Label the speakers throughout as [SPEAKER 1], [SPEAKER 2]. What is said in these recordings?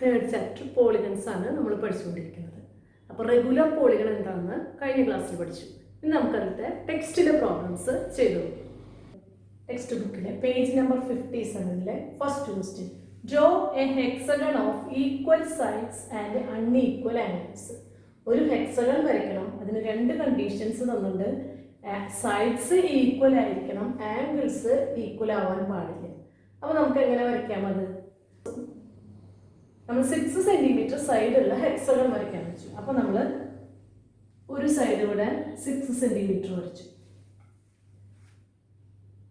[SPEAKER 1] Third chapter polygons ആണ് നമ്മൾ പഠിച്ചുകൊണ്ടിരിക്കുന്നത്. അപ്പോൾ റെഗുലർ പോളിഗൺ എന്താണെന്ന് കഴിഞ്ഞ ക്ലാസ്സിൽ പഠിച്ചു. ഇനി നമുക്കതിലത്തെ ടെക്സ്റ്റിലെ പ്രോബ്ലംസ് ചെയ്തു. ടെക്സ്റ്റ് ബുക്കിലെ പേജ് നമ്പർ 57-ലെ first question, draw a hexagon of equal sides and unequal angles. ഒരു ഹെക്സഗൺ വരയ്ക്കണം, അതിന് രണ്ട് കണ്ടീഷൻസ് തന്നിട്ടുണ്ട്. സൈഡ്സ് ഈക്വൽ ആയിരിക്കണം, ആംഗിൾസ് ഈക്വൽ ആവാൻ പാടില്ല. അപ്പോൾ നമുക്ക് എങ്ങനെ വരയ്ക്കാം? അത് നമ്മൾ 6 സെന്റിമീറ്റർ സൈഡുള്ള ഹെക്സഗൺ വരയ്ക്കാൻ വെച്ചു. അപ്പോൾ നമ്മൾ ഒരു സൈഡ് ഇവിടെ 6 സെന്റിമീറ്റർ വരച്ചു.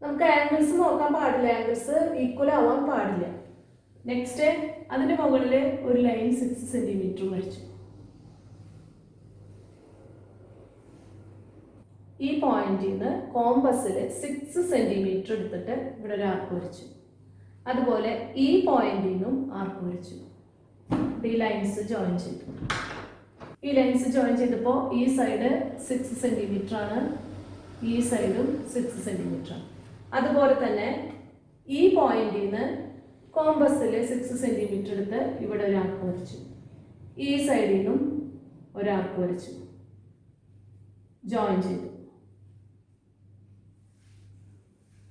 [SPEAKER 1] നമുക്ക് ആംഗിൾസ് നോക്കാൻ പാടില്ല, ആംഗിൾസ് ഈക്വൽ ആവാൻ പാടില്ല. നെക്സ്റ്റ് അതിന്റെ മുകളിൽ ഒരു ലൈൻ 6 സെന്റിമീറ്റർ വരച്ചു. ഈ പോയിന്റിൽ നിന്ന് കോമ്പസിൽ 6 സെന്റിമീറ്റർ എടുത്തിട്ട് ഇവിടെ ഒരു ആർക്ക് വരച്ചു. അതുപോലെ ഈ പോയിന്റിൽ നിന്നും ആർക്ക് വരച്ചു. ഈ ലൈൻസ് ജോയിൻ ചെയ്തു. ഈ ലൈൻസ് ജോയിൻ ചെയ്തപ്പോൾ ഈ സൈഡ് 6 സെന്റിമീറ്റർ ആണ്, ഈ സൈഡും 6 സെന്റിമീറ്റർ ആണ്. അതുപോലെ തന്നെ ഈ പോയിന്റിൽ നിന്ന് കോമ്പസിൽ 6 സെന്റിമീറ്റർ എടുത്ത് ഇവിടെ ഒരു ആർക്ക് വരച്ചു. ഈ സൈഡിൽ നിന്നും ഒരാർക്ക് വരച്ചു, ജോയിൻ ചെയ്തു.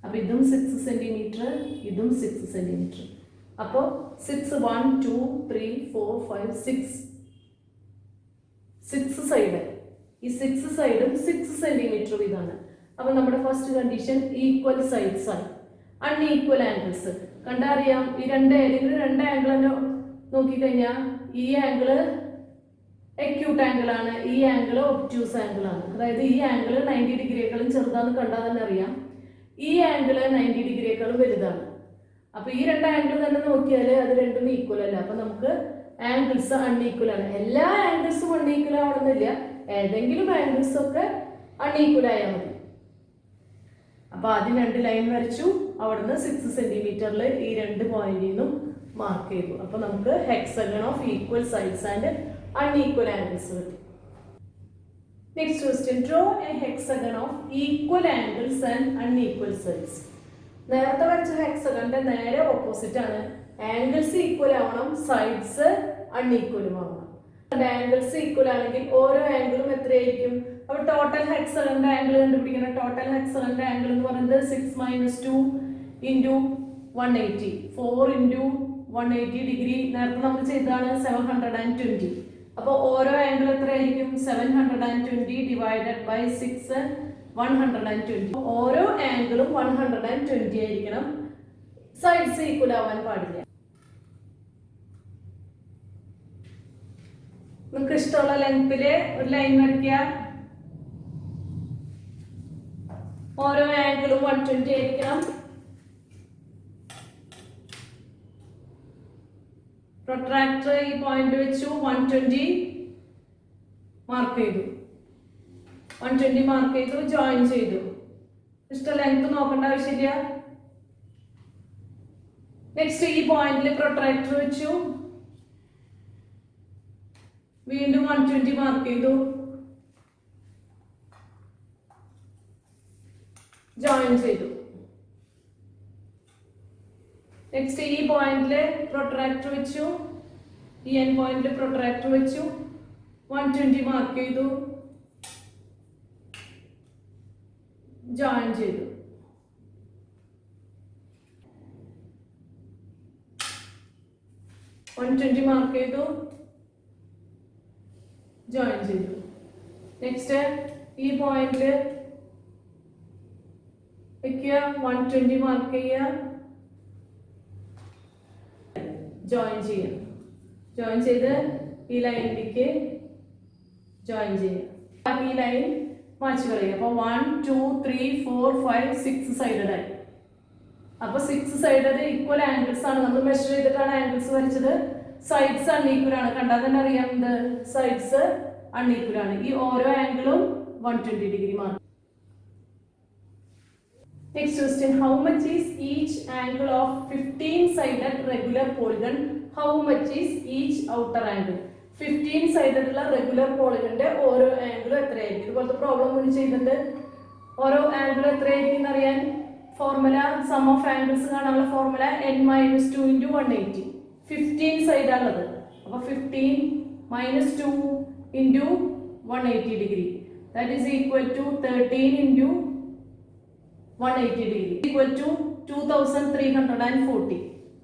[SPEAKER 1] അപ്പോൾ ഇതും 6 സെന്റിമീറ്റർ, ഇതും 6 സെന്റിമീറ്റർ. അപ്പോൾ 6 1 2 3 4 5 6 സൈഡ്, ഈ 6 സൈഡും 6 സെന്റിമീറ്റർ വീതമാണ്. അപ്പോൾ നമ്മുടെ ഫസ്റ്റ് കണ്ടീഷൻ ഈക്വൽ സൈഡ്സ് ആണ്. അൺഈക്വൽ ആംഗിൾസ് കണ്ടറിയാം. ഈ ഏതെങ്കിലും രണ്ട് ആംഗിൾ തന്നെ നോക്കിക്കഴിഞ്ഞാൽ ഈ ആംഗിള് എക്യൂട്ട് ആംഗിൾ ആണ്, ഈ ആംഗിൾ ഒബ്റ്റ്യൂസ് ആംഗിൾ ആണ്. അതായത് ഈ ആംഗിൾ 90 ഡിഗ്രിയേക്കാളും ചെറുതാന്ന് കണ്ടാൽ തന്നെ അറിയാം, ഈ ആംഗിൾ 90 ഡിഗ്രിയേക്കാളും വലുതാണ്. അപ്പൊ ഈ രണ്ട് ആംഗിൾ തന്നെ നോക്കിയാൽ അത് രണ്ടും ഈക്വൽ അല്ല. അപ്പൊ നമുക്ക് ആംഗിൾസ് അൺഈക്വൽ ആണ്. എല്ലാ ആംഗിൾസും അൺഈക്വൽ ആവണമെന്നില്ല, ഏതെങ്കിലും ആംഗിൾസ് ഒക്കെ അൺഈക്വൽ ആയാൽ മതി. അപ്പൊ ആദ്യം രണ്ട് ലൈൻ വരച്ചു, അവിടുന്ന് 6 സെന്റിമീറ്ററിൽ ഈ രണ്ട് പോയിന്റിൽ നിന്നും മാർക്ക് ചെയ്തു. അപ്പൊ നമുക്ക് hexagon of equal sides and unequal angles കിട്ടി. Next question, draw a hexagon of equal angles and unequal sides. നേരത്തെ വരച്ച ഹെക്സഗണിന്റെ നേരെ ഓപ്പോസിറ്റ് ആണ്. ആംഗിൾസ് ഈക്വൽ ആവണം, സൈഡ്സ് അൺഈക്വലും ആവണം. ആംഗിൾസ് ഈക്വൽ ആണെങ്കിൽ ഓരോ ആംഗിളും എത്രയായിരിക്കും? അപ്പോൾ ടോട്ടൽ ഹെക്സഗണിന്റെ ആംഗിൾ കണ്ടുപിടിക്കണം. ടോട്ടൽ ഹെക്സഗണിന്റെ ആംഗിൾ എന്ന് പറയുന്നത് 6 - 2 × 180, 4 × 180 ഡിഗ്രി. നേരത്തെ നമ്മൾ ചെയ്തതാണ് 720. അപ്പോൾ ഓരോ ആംഗിൾ എത്രയായിരിക്കും? 720 ഡിവൈഡഡ് ബൈ 6 120. ഓരോ ആംഗിളും 120 ആയിരിക്കണം, സൈഡ്സ് ഈക്വൽ ആവാൻ പാടില്ല. നിങ്ങൾക്ക് ഇഷ്ടമുള്ള ലെങ്തില് ഒരു ലൈൻ വരയ്ക്കുക. ഓരോ ആംഗിളും 120 ആയിരിക്കണം. പ്രൊട്രാക്ടർ ഈ പോയിന്റ് വെച്ചു, 120 മാർക്ക് ചെയ്തു. 120 മാർക്ക് ചെയ്തു, ജോയിൻ ചെയ്തു. ഇഷ്ട ലെങ്ത് നോക്കേണ്ട ആവശ്യമില്ല. നെക്സ്റ്റ് ഈ പോയിന്റിൽ പ്രൊട്രാക്ടർ വെച്ചു, വീണ്ടും 120 മാർക്ക് ചെയ്തു, ജോയിൻ ചെയ്തു. നെക്സ്റ്റ് ഈ പോയിന്റില് പ്രൊട്രാക്ടർ വെച്ചു, ഈ എൻ പോയിന്റിൽ പ്രൊട്രാക്ടർ വെച്ചു, 120 മാർക്ക് ചെയ്തു, ജോയിൻ ചെയ്തു. മാർക്ക് ചെയ്തു, ജോയിൻ ചെയ്തു. നെക്സ്റ്റ് ഈ പോയിന്റില് വെക്കുക, 120 മാർക്ക് ചെയ്യുക, ജോയിൻ ചെയ്യാം. ജോയിൻ ചെയ്ത് ഈ ലൈനിലേക്ക് ജോയിൻ ചെയ്യുക. ഈ ലൈൻ മാച്ച് കളയുക. അപ്പോൾ 1 2 3 4 5 6 സൈഡഡ് ആയി. അപ്പോൾ 6 സൈഡഡ് ഈക്വൽ ആംഗിൾസ് ആണ്. നമ്മൾ മെഷർ ചെയ്തിട്ടാണ് ആംഗിൾസ് വരച്ചത്. സൈഡ്സ് അൺഈക്വൽ ആണ്, കണ്ടാൽ തന്നെ അറിയാം സൈഡ്സ് അൺഈക്വൽ ആണ്. ഈ ഓരോ ആംഗിളും 120 degree mark. Next question, how much is each angle of 15-sided regular polygon? How much is each outer angle? 15-sided ഉള്ള റെഗുലർ പോളിഗന്റെ ഓരോ ആംഗിളും എത്രയായിരിക്കും? ഇതുപോലത്തെ പ്രോബ്ലം മുന്നിൽ ചെയ്തിട്ടുണ്ട്. ഓരോ ആംഗിൾ എത്രയായിരിക്കും എന്നറിയാൻ ഫോർമുല സം ഓഫ് ആംഗിൾസ് കാണാനുള്ള ഫോർമുല n - 2 × 180. 15 സൈഡാണുള്ളത്. അപ്പോൾ 15 minus 2 into 180 degree. That is equal to 13 into 180 degree equal to 2340.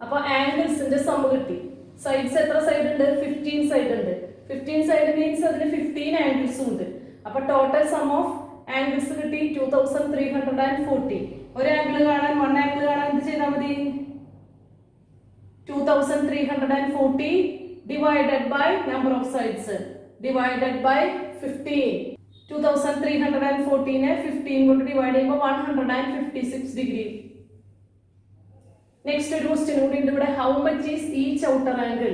[SPEAKER 1] അപ്പോൾ ആംഗിൾസിന്റെ സം കിട്ടി. സൈഡ്സ് എത്ര സൈഡ് ഉണ്ട്? 15 സൈഡ് ഉണ്ട്. 15 സൈഡ് മീൻസ് അതിന് 15 ആംഗിൾസും ഉണ്ട്. അപ്പോൾ ടോട്ടൽ സം ഓഫ് ആംഗിൾസ് കിട്ടി 2340. ഒരു ആംഗിൾ കാണാൻ വൺ ആംഗിൾ കാണാൻ എന്ത് ചെയ്താൽ മതി? 2340 divided by number of sides divided by 15. 2314 നെ 15 കൊണ്ട് ഡിവൈഡ് ചെയ്യുമ്പോൾ 156 ഡിഗ്രി. നെക്സ്റ്റ് ഒരു ക്വസ്റ്റ്യൻ കൂടി ഉണ്ട് ഇവിടെ. How much is each outer angle?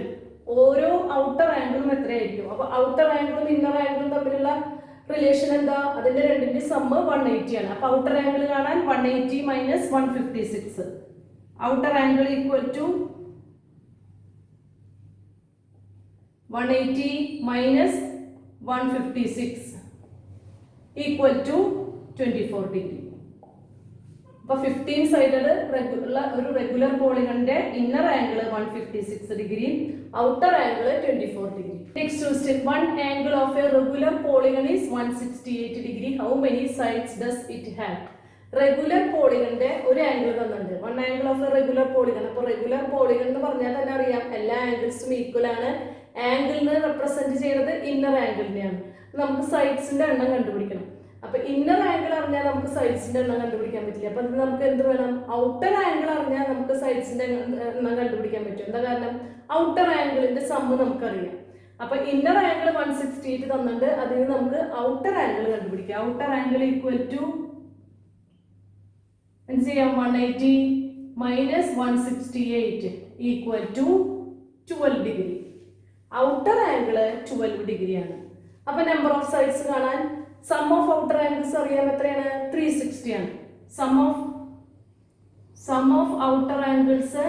[SPEAKER 1] ഓരോ ഔട്ടർ ആംഗിളും എത്രയായിരിക്കും? അപ്പോൾ ഔട്ടർ ആംഗിളും ഇന്നർ ആംഗിളും തമ്മിലുള്ള റിലേഷൻ എന്താ? അതിന്റെ രണ്ടിന്റെ സമ്മ് 180 ആണ്. അപ്പോൾ ഔട്ടർ ആംഗിൾ കാണാൻ 180 minus 156. Outer angle equal to 180 minus 156 equal to 24 degree. അപ്പോൾ 15 സൈഡഡ് ഒരു റെഗുലർ പോളിഗണിന്റെ inner angle 156 degree, outer angle 24 degree. Next question. One angle of a regular polygon is 168 degree. How many sides does it have? Regular പോളിഗണിന്റെ ഒരു angle തന്നിട്ടുണ്ട്. One angle of a regular polygon. അപ്പോൾ regular polygon എന്ന് പറഞ്ഞാൽ തന്നെ അറിയാം എല്ലാ ആംഗിൾസും ഈക്വൽ ആണ്. ആംഗിളിനെ റെപ്രസെന്റ് ചെയ്യുന്നത് ഇന്നർ ആംഗിളിനെയാണ്. നമുക്ക് സൈഡ്സിന്റെ എണ്ണം കണ്ടുപിടിക്കണം. അപ്പൊ ഇന്നർ ആംഗിൾ അറിഞ്ഞാൽ നമുക്ക് സൈഡ്സിന്റെ എണ്ണം കണ്ടുപിടിക്കാൻ പറ്റില്ല. അപ്പൊ നമുക്ക് എന്ത് വേണം? ഔട്ടർ ആംഗിൾ അറിഞ്ഞാൽ നമുക്ക് സൈഡ്സിന്റെ എണ്ണം കണ്ടുപിടിക്കാൻ പറ്റും. എന്താ കാരണം? ഔട്ടർ ആംഗിളിന്റെ സമ്മ് നമുക്കറിയാം. അപ്പൊ ഇന്നർ ആംഗിൾ 168 തന്നിട്ടുണ്ട്. അതിന് നമുക്ക് ഔട്ടർ ആംഗിൾ കണ്ടുപിടിക്കാം. ഔട്ടർ ആംഗിൾ ഈക്വൽ ടു എന്ത് ചെയ്യാം? 180 minus 168 equal to 12 degree. Outer angle 12 degree ആണ്. അപ്പൊ നമ്പർ ഓഫ് സൈഡ്സ് കാണാൻ സം ഓഫ് ഔട്ടർ ആംഗിൾസ് അറിയാൻ എത്രയാണ്? 360 ആണ്. Sum of outer angles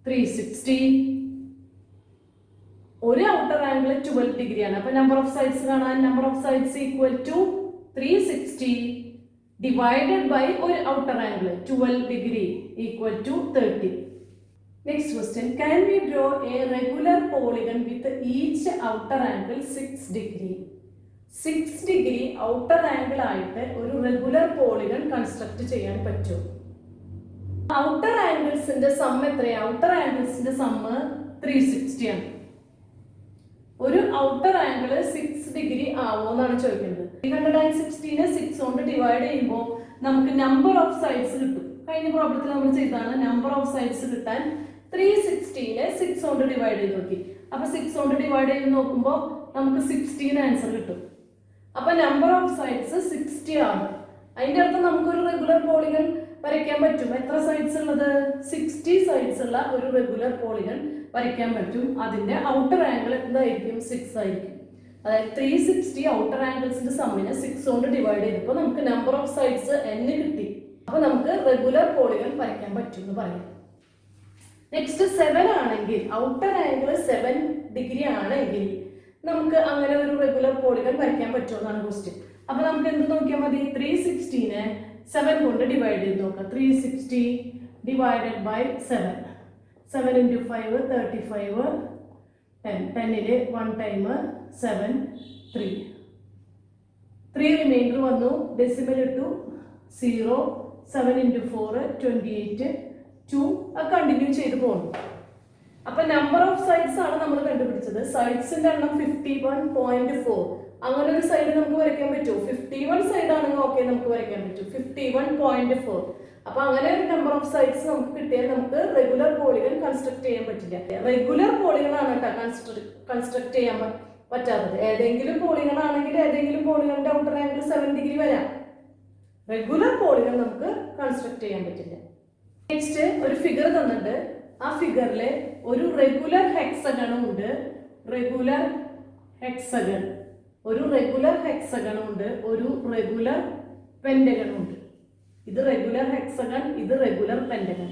[SPEAKER 1] 360. ഒരു ഔട്ടർ ആംഗിൾ 12 ഡിഗ്രി ആണ്. അപ്പൊ നമ്പർ ഓഫ് സൈഡ്സ് കാണാൻ number of sides equal to 360 divided by ഒരു outer angle 12 degree equal to 30. Next question. Can we draw a regular polygon with each outer angle 6 degree? 6 degree outer angle ആയിട്ട് ഒരു regular polygon construct ചെയ്യാൻ പറ്റും. Outer ആംഗിൾസിന്റെ some എത്രയാണ്? Outer ആംഗിൾസിന്റെ sum 360 ആണ്. ഒരു outer angle 6 degree ആവോന്നാണ് ചോദിക്കുന്നത്. 360നെ 6 കൊണ്ട് divide ചെയ്യുമ്പോൾ നമുക്ക് നമ്പർ ഓഫ് സൈഡ്സ് കിട്ടും. കഴിഞ്ഞ പ്രോബ്ലത്തിൽ നമ്മൾ ചെയ്തതാണ്. നമ്പർ ഓഫ് സൈഡ്സ് കിട്ടാൻ 360നെ 6 കൊണ്ട് ഡിവൈഡ് ചെയ്ത് നോക്കി. അപ്പൊ 6 കൊണ്ട് ഡിവൈഡ് ചെയ്ത് നോക്കുമ്പോൾ നമുക്ക് 16 ആൻസർ കിട്ടും. അപ്പൊ നമ്പർ ഓഫ് സൈഡ്സ് 60 ആണ്. അതിന്റെ അർത്ഥം നമുക്കൊരു റെഗുലർ പോളിഗൺ വരയ്ക്കാൻ പറ്റും. എത്ര സൈഡ്സ് ഉള്ളത്? 60 സൈഡ്സ് ഉള്ള ഒരു റെഗുലർ പോളിഗൺ വരയ്ക്കാൻ പറ്റും. അതിന്റെ ഔട്ടർ ആംഗിൾ എന്തായിരിക്കും? 6 ആയിരിക്കും. അതായത് 360 ഔട്ടർ ആംഗിൾസിന്റെ സമ്മിനെ 6 കൊണ്ട് ഡിവൈഡ് ചെയ്തപ്പോൾ നമുക്ക് നമ്പർ ഓഫ് സൈഡ്സ് n കിട്ടി. അപ്പൊ നമുക്ക് റെഗുലർ പോളിഗൺ വരയ്ക്കാൻ പറ്റും എന്ന് പറയാം. നെക്സ്റ്റ് 7 ആണെങ്കിൽ ഔട്ടർ ആംഗിൾ 7 ഡിഗ്രി ആണെങ്കിൽ നമുക്ക് അങ്ങനെ ഒരു റെഗുലർ പോളിഗൺ വരയ്ക്കാൻ പറ്റുമെന്നാണ് ക്വസ്റ്റ്യൻ. അപ്പൊ നമുക്ക് എന്ത് നോക്കിയാൽ മതി? 360നെ 7 കൊണ്ട് ഡിവൈഡ് ചെയ്ത് നോക്കാം. 360 ഡിവൈഡഡ് ബൈ 7. 7 into 5 35. 10ല് 1 ടൈം 7 3 റിമൈൻഡർ വന്നു. ഡെസിമൽ ഇട്ടു 0. 7 into 4 28. 2 കണ്ടിന്യൂ ചെയ്ത് പോകുന്നു. അപ്പൊ നമ്പർ ഓഫ് സൈഡ്സ് ആണ് നമ്മൾ കണ്ടുപിടിച്ചത്. സൈഡ്സിന്റെ എണ്ണം 51.4. അങ്ങനെ ഒരു സൈഡ് നമുക്ക് വരയ്ക്കാൻ പറ്റുമോ? 51 സൈഡ് ആണെങ്കിൽ ഓക്കെ നമുക്ക് വരയ്ക്കാൻ പറ്റും. 51.4. അപ്പൊ അങ്ങനെ ഒരു നമ്പർ ഓഫ് സൈഡ്സ് നമുക്ക് കിട്ടിയാൽ നമുക്ക് റെഗുലർ പോളിഗൺ കൺസ്ട്രക്ട് ചെയ്യാൻ പറ്റില്ല. റെഗുലർ പോളിഗൺ ആണ് കേട്ടോ കൺസ്ട്രക്ട് ചെയ്യാൻ പറ്റാത്തത്. ഏതെങ്കിലും പോളിഗൺ ആണെങ്കിൽ ഏതെങ്കിലും പോളിഗണിന്റെ ഔട്ടർ ആംഗിൾ 7 ഡിഗ്രി വരാം. റെഗുലർ പോളിഗൺ നമുക്ക് കൺസ്ട്രക്ട് ചെയ്യാൻ പറ്റില്ല. നെക്സ്റ്റ് ഒരു ഫിഗർ തന്നിട്ട് ആ ഫിഗറിൽ ഒരു റെഗുലർ ഹെക്സഗണും ഉണ്ട്. റെഗുലർ ഹെക്സഗൺ ഒരു റെഗുലർ ഹെക്സഗണും ഉണ്ട്. ഒരു റെഗുലർ പെന്റഗണും ഉണ്ട്. ഇത് റെഗുലർ ഹെക്സഗൺ, ഇത് റെഗുലർ പെന്റഗൺ.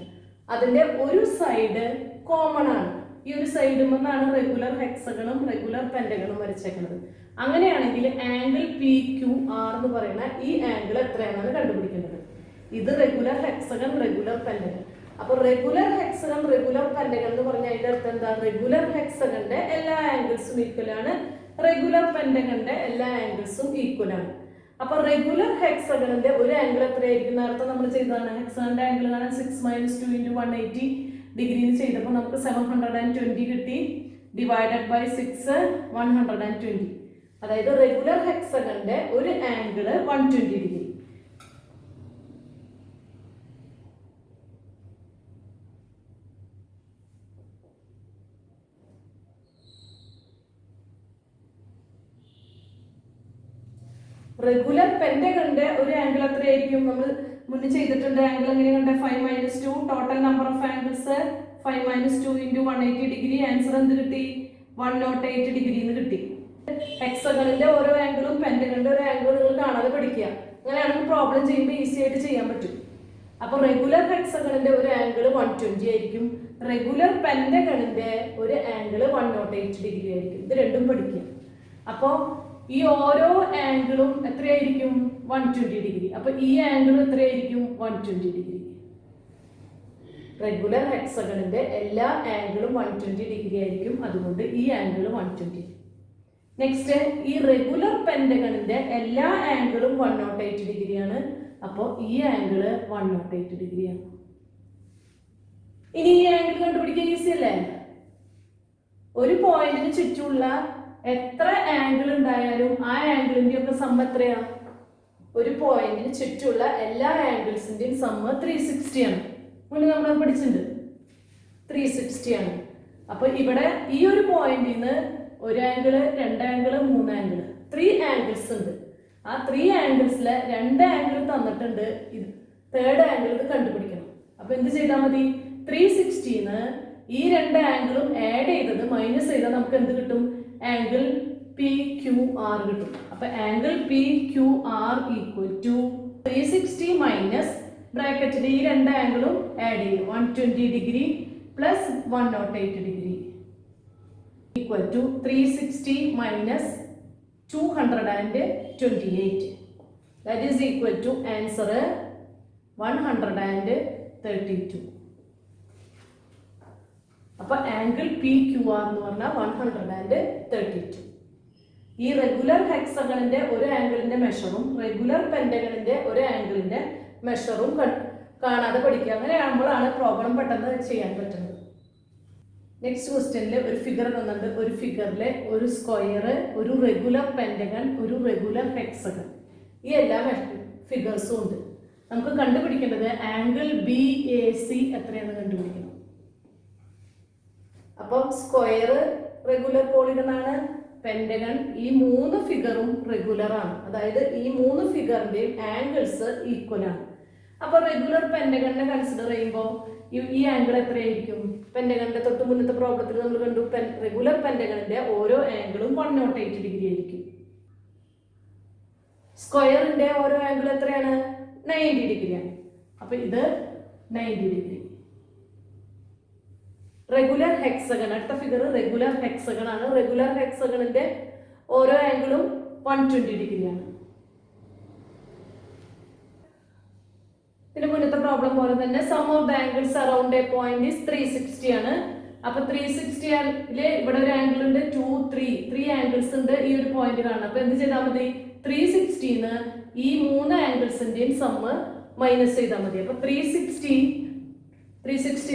[SPEAKER 1] അതിന്റെ ഒരു സൈഡ് കോമൺ ആണ്. ഈ ഒരു സൈഡിൽ നിന്നാണ് റെഗുലർ ഹെക്സഗണും റെഗുലർ പെന്റഗണും വരച്ചേക്കുന്നത്. അങ്ങനെയാണെങ്കിൽ ആംഗിൾ PQR എന്ന് പറയുന്ന ഈ ആംഗിൾ എത്രയാണെന്ന് കണ്ടുപിടിക്കേണ്ടത്. ഇത് റെഗുലർ ഹെക്സഗൺ, റെഗുലർ പെന്റഗൺ. അപ്പൊ റെഗുലർ ഹെക്സഗൺ റെഗുലർ പെന്റഗൺ എന്ന് പറഞ്ഞാൽ അതിന്റെ അർത്ഥം എന്താ? റെഗുലർ ഹെക്സഗന്റെ എല്ലാ ആംഗിൾസും ഈക്വൽ ആണ്, റെഗുലർ പെന്റഗന്റെ എല്ലാ ആംഗിൾസും ഈക്വൽ ആണ്. അപ്പൊ റെഗുലർ ഹെക്സഗണിന്റെ ഒരു ആംഗിൾ എത്രയായിരിക്കും? നേരത്തെ നമ്മൾ ചെയ്തതാണ്. ഹെക്സഗണിന്റെ ആംഗിൾ കാണാൻ 6 - 2 × 180 ഡിഗ്രി ചെയ്തപ്പോൾ നമുക്ക് 720 കിട്ടി. Divided by 6 120. അതായത് റെഗുലർ ഹെക്സഗണിന്റെ ഒരു ആംഗിൾ 120 ഡിഗ്രി. റെഗുലർ പെന്റഗണിന്റെ ഒരു ആംഗിൾ എത്രയായിരിക്കും? നമ്മൾ മുന്നേ ചെയ്തിട്ടുണ്ട്. ആംഗിൾ എങ്ങനെ കണ്ട? 5 - 2. Total number of angles 5 - 2 × 180 degree. Answer എന്ത് കിട്ടി? 108 ഡിഗ്രി എന്ന് കിട്ടി. ഹെക്സഗണിന്റെ ഓരോ ആംഗിളും പെന്റഗണിന്റെ ഒരു ആംഗിളും നിങ്ങൾ കാണാതെ പഠിക്കുക. അങ്ങനെയാണെങ്കിൽ പ്രോബ്ലം ചെയ്യുമ്പോൾ ഈസി ആയിട്ട് ചെയ്യാൻ പറ്റും. അപ്പൊ റെഗുലർ ഹെക്സഗണിന്റെ ഒരു ആംഗിൾ 120 ആയിരിക്കും, റെഗുലർ പെന്റഗണിന്റെ ഒരു ആംഗിൾ 108 ഡിഗ്രി ആയിരിക്കും. ഇത് രണ്ടും പഠിക്കുക. അപ്പോ ഈ ഓരോ ആംഗിളും എത്രയായിരിക്കും? 120 ഡിഗ്രി. അപ്പൊ ഈ ആംഗിളും എത്രയായിരിക്കും? 120 ഡിഗ്രി. റെഗുലർ ഹെക്സഗണിന്റെ എല്ലാ ആംഗിളും 120 ഡിഗ്രി ആയിരിക്കും, അതുകൊണ്ട് ഈ ആംഗിൾ 120. നെക്സ്റ്റ്, ഈ റെഗുലർ പെന്റഗണിന്റെ എല്ലാ ആംഗിളും 108 ഡിഗ്രിയാണ്, അപ്പോൾ ഈ ആംഗിൾ 108 ഡിഗ്രിയാണ്. ഇനി ഈ ആംഗിൾ കണ്ടുപിടിക്കാൻ ഈസി അല്ലേ? ഒരു പോയിന്റിന് ചുറ്റുമുള്ള എത്ര ആംഗിൾ ഉണ്ടായാലും ആ ആംഗിളിന്റെ ഒക്കെ സമ്മ എത്രയാ? ഒരു പോയിന്റിന് ചുറ്റുമുള്ള എല്ലാ ആംഗിൾസിന്റെയും സമ്മ 360 ആണ്. മുന്നേ നമ്മൾ പഠിച്ചിട്ടുണ്ട്. 360 ആണ്. അപ്പൊ ഇവിടെ ഈ ഒരു പോയിന്റിൽ നിന്ന് ഒരു ആംഗിള്, 2 ആംഗിള്, 3 ആംഗിള്, 3 ആംഗിൾസ് ഉണ്ട്. ആ 3 ആംഗിൾസിലെ 2 ആംഗിൾ തന്നിട്ടുണ്ട്. ഇത് 3rd ആംഗിൾ ഇത് കണ്ടുപിടിക്കണം. അപ്പൊ എന്ത് ചെയ്താൽ മതി? 360ന്ന് ഈ 2 ആംഗിളും ആഡ് ചെയ്തത് മൈനസ് ചെയ്താൽ നമുക്ക് എന്ത് കിട്ടും? ആംഗിൾ PQR കിട്ടും. അപ്പൊ angle PQR equal to 360 minus ബ്രാക്കറ്റിൽ ഈ 2 ആംഗിളും ആഡ് ചെയ്യും. 120 degree plus 108 degree equal to 360 minus 228. That is equal to answer 132. അപ്പൊ ആംഗിൾ PQR എന്ന് പറഞ്ഞാൽ 132. ഈ റെഗുലർ ഹെക്സഗണിന്റെ ഒരു ആംഗിളിന്റെ മെഷറും റെഗുലർ പെന്റഗണിന്റെ ഒരു ആംഗിളിന്റെ മെഷറും കാണാതെ പഠിക്കുക. അങ്ങനെ ആകുമ്പോഴാണ് പ്രോബ്ലം പെട്ടെന്ന് ചെയ്യാൻ പറ്റുന്നത്. നെക്സ്റ്റ് ക്വസ്റ്റ്യനിൽ ഒരു ഫിഗർ തന്നിട്ടുണ്ട്. ഒരു ഫിഗറിലെ ഒരു സ്ക്വയർ, ഒരു റെഗുലർ പെന്റഗൺ, ഒരു റെഗുലർ ഹെക്സഗൺ, ഈ എല്ലാ ഫിഗേഴ്സും ഉണ്ട്. നമുക്ക് കണ്ടുപിടിക്കേണ്ടത് ആംഗിൾ BAC എത്രയാണെന്ന് കണ്ടുപിടിക്കണം. അപ്പം സ്ക്വയർ റെഗുലർ പോളിഗൺ ആണ്, പെന്റഗൺ, ഈ 3 ഫിഗറും റെഗുലർ ആണ്. അതായത് ഈ 3 ഫിഗറിന്റെയും ആംഗിൾസ് ഈക്വൽ ആണ്. അപ്പൊ റെഗുലർ പെന്റഗണിനെ കൺസിഡർ ചെയ്യുമ്പോൾ ഈ ആംഗിൾ എത്രയായിരിക്കും? പെന്റഗണിന്റെ തൊട്ട് മുന്നത്തെ പ്രോബ്ലത്തിൽ നമ്മൾ കണ്ടു റെഗുലർ പെന്റഗണിന്റെ ഓരോ ആംഗിളും 108 ഡിഗ്രി ആയിരിക്കും. സ്ക്വയറിന്റെ ഓരോ ആംഗിൾ എത്രയാണ്? 90 ഡിഗ്രിയാണ്. അപ്പൊ ഇത് 90 ഡിഗ്രി. റെഗുലർ ഹെക്സഗൺ, അടുത്ത ഫിഗർ റെഗുലർ ഹെക്സഗൺ ആണ്. റെഗുലർ ഹെക്സഗണിന്റെ ഓരോ ആംഗിളും 120 ഡിഗ്രിയാണ്. ഇതിന് മുന്നത്തെ പ്രോബ്ലം പോലെ തന്നെ sum of the angles around a point is 360 ആണ്. അപ്പൊ 360 ഇവിടെ ഒരു ആംഗിൾ ഉണ്ട്, 2, 3 ആംഗിൾസ് ഉണ്ട് ഈ ഒരു പോയിന്റ് കാണാം. അപ്പൊ എന്ത് ചെയ്താൽ മതി? 360ന്ന് ഈ 3 ആംഗിൾസിന്റെയും സമ്മ് മൈനസ് ചെയ്താൽ മതി. അപ്പൊ 360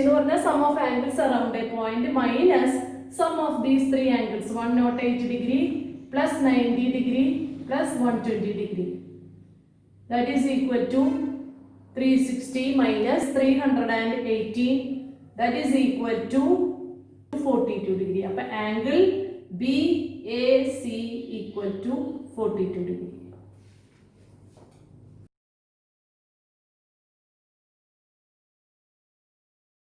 [SPEAKER 1] എന്ന് പറഞ്ഞാൽ sum of angles around a point minus sum of these 3 angles 108 degree plus 90 degree plus 120 degree. That is equal to 360 minus 318, that is equal to 42 degree. അപ്പോൾ angle BAC equal to 42 degree.